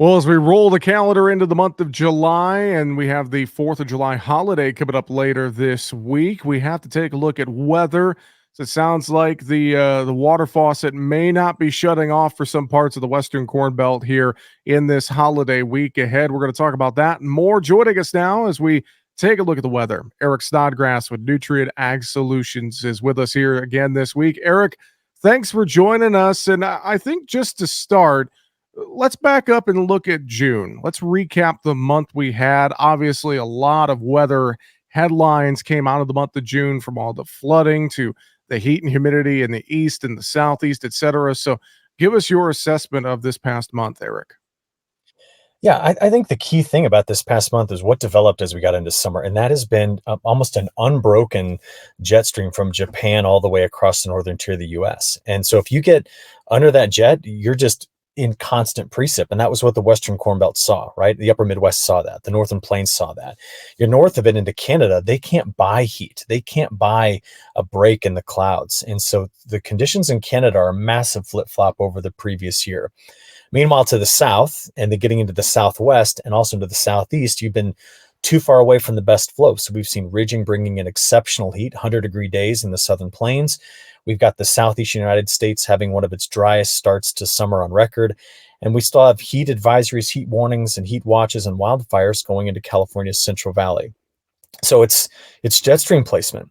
Well, as we roll the calendar into the month of July and we have the 4th of July holiday coming up later this week, we have to take a look at weather. So it sounds like the water faucet may not be shutting off for some parts of the Western Corn Belt here in this holiday week ahead. We're going to talk about that and more. Joining us now as we take a look at the weather, Eric Snodgrass with Nutrient Ag Solutions is with us here again this week. Eric, thanks for joining us. And I think just to start, let's back up and look at June. Let's recap the month we had. Obviously, a lot of weather headlines came out of the month of June, from all the flooding to the heat and humidity in the east and the southeast, et cetera. So give us your assessment of this past month, Eric. Yeah, I think the key thing about this past month is what developed as we got into summer, and that has been almost an unbroken jet stream from Japan all the way across the northern tier of the U.S. And so if you get under that jet, you're just in constant precip, and that was what the Western Corn Belt saw, right? The upper Midwest saw that. The Northern Plains saw that. You're north of it into Canada, they can't buy heat. They can't buy a break in the clouds. And so the conditions in Canada are a massive flip-flop over the previous year. Meanwhile, to the south, and then getting into the southwest and also into the southeast, you've been too far away from the best flow. So we've seen ridging bringing in exceptional heat, 100-degree days in the southern plains. We've got the southeastern United States having one of its driest starts to summer on record. And we still have heat advisories, heat warnings, and heat watches and wildfires going into California's Central Valley. So it's jet stream placement.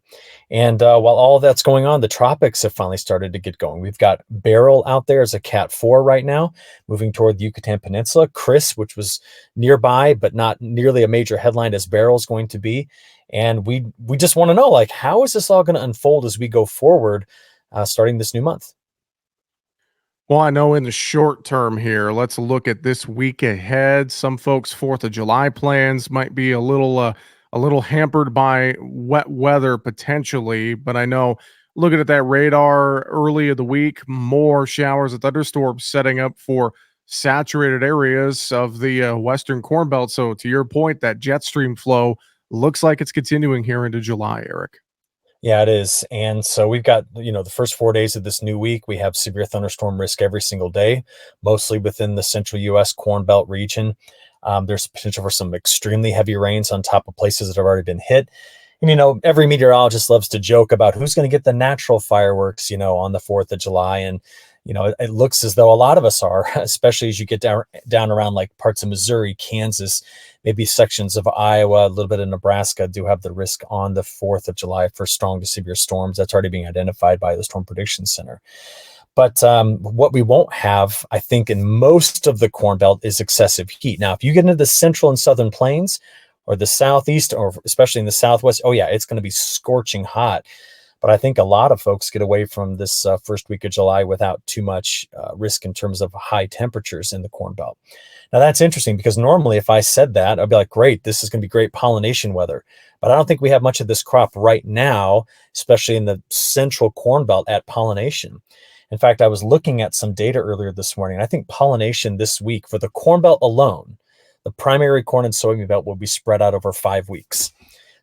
And while all of that's going on, the tropics have finally started to get going. We've got Beryl out there as a Cat 4 right now, moving toward the Yucatan Peninsula. Chris, which was nearby, but not nearly a major headline as Beryl's going to be. And we just want to know, like, how is this all going to unfold as we go forward, starting this new month? Well, I know in the short term here, let's look at this week ahead. Some folks' 4th of July plans might be a little hampered by wet weather potentially, but I know looking at that radar early of the week, more showers and thunderstorms setting up for saturated areas of the Western Corn Belt. So to your point, that jet stream flow looks like it's continuing here into July, Eric. Yeah, it is. And so we've got, the first 4 days of this new week, we have severe thunderstorm risk every single day, mostly within the central U.S. Corn Belt region. There's potential for some extremely heavy rains on top of places that have already been hit. And, every meteorologist loves to joke about who's going to get the natural fireworks, on the 4th of July. And, it looks as though a lot of us are, especially as you get down around like parts of Missouri, Kansas, maybe sections of Iowa, a little bit of Nebraska do have the risk on the 4th of July for strong to severe storms. That's already being identified by the Storm Prediction Center. But what we won't have, I think, in most of the Corn Belt is excessive heat. Now, if you get into the central and southern plains or the southeast, or especially in the southwest, oh yeah, it's going to be scorching hot. But I think a lot of folks get away from this first week of July without too much risk in terms of high temperatures in the Corn Belt. Now, that's interesting because normally if I said that, I'd be like, great, this is going to be great pollination weather. But I don't think we have much of this crop right now, especially in the central Corn Belt at pollination. In fact, I was looking at some data earlier this morning. I think pollination this week for the Corn Belt alone, the primary corn and soybean belt, will be spread out over 5 weeks.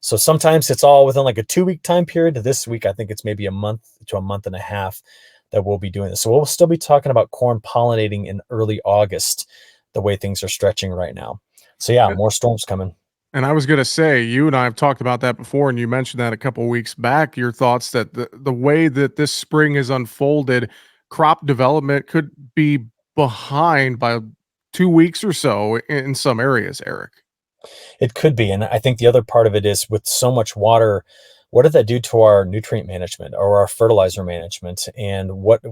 So sometimes it's all within like a 2-week time period. This week, I think it's maybe a month to a month and a half that we'll be doing this. So we'll still be talking about corn pollinating in early August, the way things are stretching right now. So yeah, more storms coming. And I was going to say, you and I have talked about that before, and you mentioned that a couple of weeks back. Your thoughts that the way that this spring has unfolded, crop development could be behind by 2 weeks or so in some areas, Eric. It could be. And I think the other part of it is with so much water, what did that do to our nutrient management or our fertilizer management? And what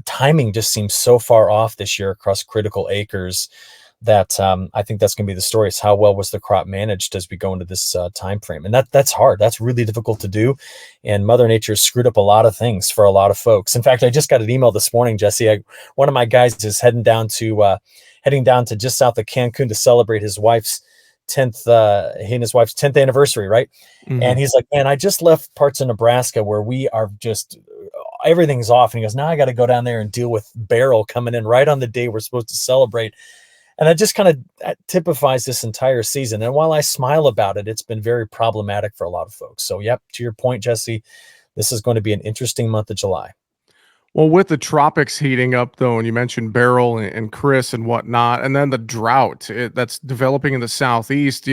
timing just seems so far off this year across critical acres that I think that's going to be the story, is how well was the crop managed as we go into this time frame. And that's hard. That's really difficult to do. And Mother Nature screwed up a lot of things for a lot of folks. In fact, I just got an email this morning, Jesse. One of my guys is heading down to just south of Cancun to celebrate his wife's 10th, he and his wife's 10th anniversary, right? Mhm. And he's like, man, I just left parts of Nebraska where we are just, everything's off. And he goes, now I got to go down there and deal with Beryl coming in right on the day we're supposed to celebrate. And that just kind of typifies this entire season. And while I smile about it, it's been very problematic for a lot of folks. So, yep, to your point, Jesse, this is going to be an interesting month of July. Well, with the tropics heating up, though, and you mentioned Beryl and Chris and whatnot, and then the drought that's developing in the southeast,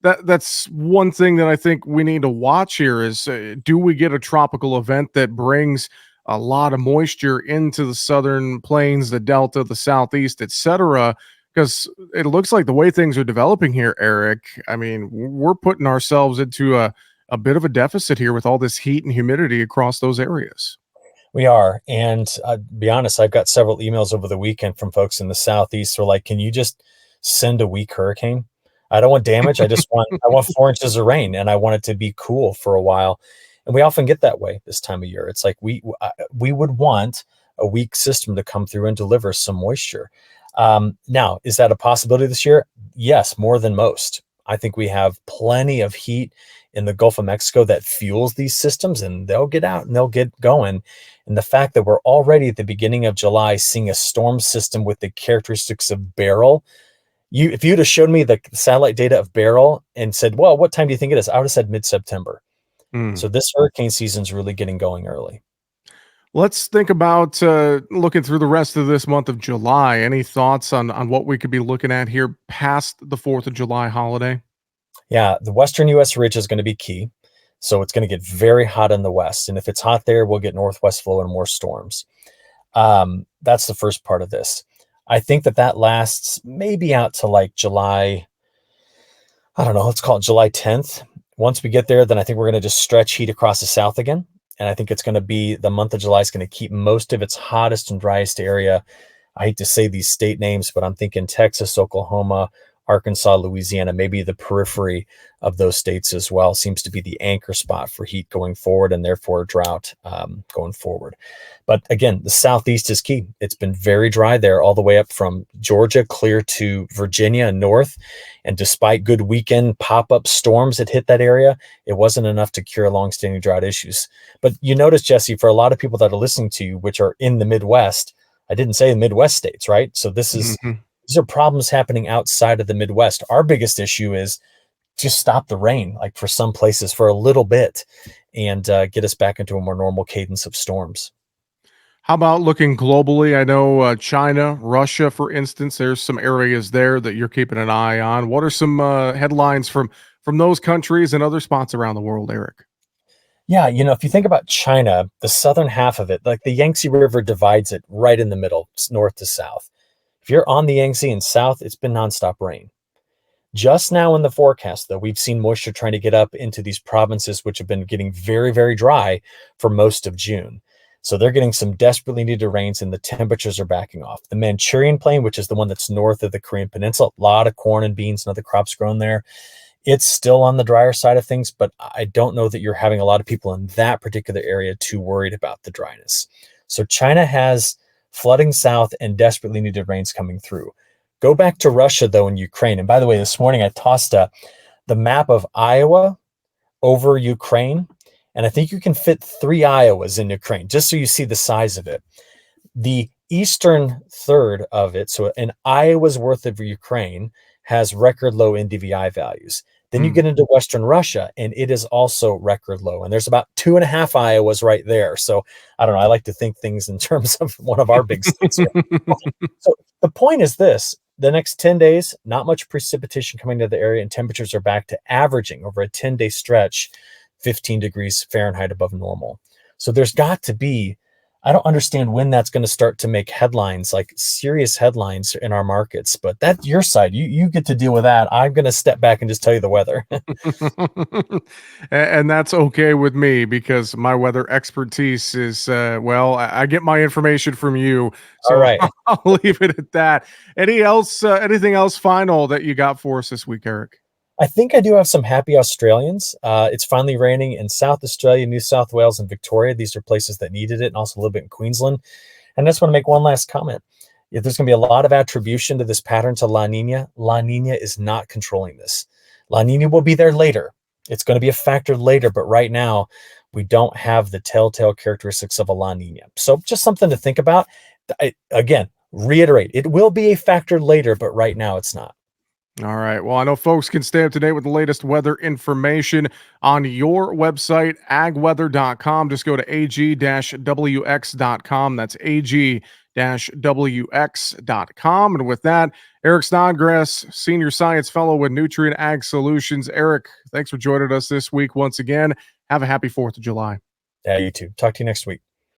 that's one thing that I think we need to watch here is do we get a tropical event that brings a lot of moisture into the southern plains, the delta, the southeast, etc. Because it looks like the way things are developing here, Eric. I mean, we're putting ourselves into a bit of a deficit here with all this heat and humidity across those areas. We are. And be honest, I've got several emails over the weekend from folks in the Southeast who are like, can you just send a weak hurricane? I don't want damage. I want 4 inches of rain and I want it to be cool for a while. And we often get that way this time of year. It's like we would want a weak system to come through and deliver some moisture. Now, is that a possibility this year? Yes, more than most. I think we have plenty of heat in the Gulf of Mexico that fuels these systems and they'll get out and they'll get going. And the fact that we're already at the beginning of July seeing a storm system with the characteristics of Beryl, if you'd have showed me the satellite data of Beryl and said, well, what time do you think it is? I would have said mid-September. Mm. So this hurricane season is really getting going early. Let's think about looking through the rest of this month of July. Any thoughts on what we could be looking at here past the 4th of July holiday? Yeah, the western U.S. ridge is going to be key. So it's going to get very hot in the west. And if it's hot there, we'll get northwest flow and more storms. That's the first part of this. I think that lasts maybe out to like July, I don't know, let's call it July 10th. Once we get there, then I think we're going to just stretch heat across the south again. And I think it's going to be the month of July is going to keep most of its hottest and driest area. I hate to say these state names, but I'm thinking Texas, Oklahoma, Arkansas, Louisiana, maybe the periphery of those states as well seems to be the anchor spot for heat going forward and therefore drought going forward. But again, the southeast is key. It's been very dry there all the way up from Georgia clear to Virginia and north. And despite good weekend pop-up storms that hit that area, it wasn't enough to cure longstanding drought issues. But you notice, Jesse, for a lot of people that are listening to you, which are in the Midwest, I didn't say the Midwest states, right? So Mhm. these are problems happening outside of the Midwest. Our biggest issue is just stop the rain, like for some places for a little bit and get us back into a more normal cadence of storms. How about looking globally? I know China, Russia, for instance. There's some areas there that you're keeping an eye on. What are some headlines from those countries and other spots around the world, Eric? Yeah, if you think about China, the southern half of it, like the Yangtze River divides it right in the middle, north to south. If you're on the Yangtze and south, it's been nonstop rain. Just now in the forecast, though, we've seen moisture trying to get up into these provinces, which have been getting very, very dry for most of June. So they're getting some desperately needed rains and the temperatures are backing off. The Manchurian Plain, which is the one that's north of the Korean Peninsula, a lot of corn and beans and other crops grown there. It's still on the drier side of things, but I don't know that you're having a lot of people in that particular area too worried about the dryness. So China has flooding south and desperately needed rains coming through. Go back to Russia, though, and Ukraine. And by the way, this morning I tossed the map of Iowa over Ukraine, and I think you can fit 3 Iowas in Ukraine, just so you see the size of it. The eastern third of it, so an Iowa's worth of Ukraine, has record low NDVI values. Then you Mm. get into Western Russia, and it is also record low. And there's about 2.5 Iowas right there. So I don't know. I like to think things in terms of one of our big states here. Okay, so the point is this. The next 10 days, not much precipitation coming to the area, and temperatures are back to averaging over a 10-day stretch, 15 degrees Fahrenheit above normal. So there's got to be, I don't understand when that's going to start to make headlines, like serious headlines in our markets, but that's your side. You get to deal with that. I'm going to step back and just tell you the weather. And that's okay with me because my weather expertise is well, I get my information from you, All so right. I'll leave it at that. Anything else final that you got for us this week, Eric? I think I do have some happy Australians. It's finally raining in South Australia, New South Wales, and Victoria. These are places that needed it, and also a little bit in Queensland. And I just want to make one last comment. If there's going to be a lot of attribution to this pattern to La Nina, La Nina is not controlling this. La Nina will be there later. It's going to be a factor later, but right now we don't have the telltale characteristics of a La Nina. So just something to think about. Again, reiterate, it will be a factor later, but right now it's not. All right. Well, I know folks can stay up to date with the latest weather information on your website, agweather.com. Just go to ag-wx.com. That's ag-wx.com. And with that, Eric Snodgrass, Senior Science Fellow with Nutrient Ag Solutions. Eric, thanks for joining us this week once again. Have a happy 4th of July. Yeah, you too. Talk to you next week.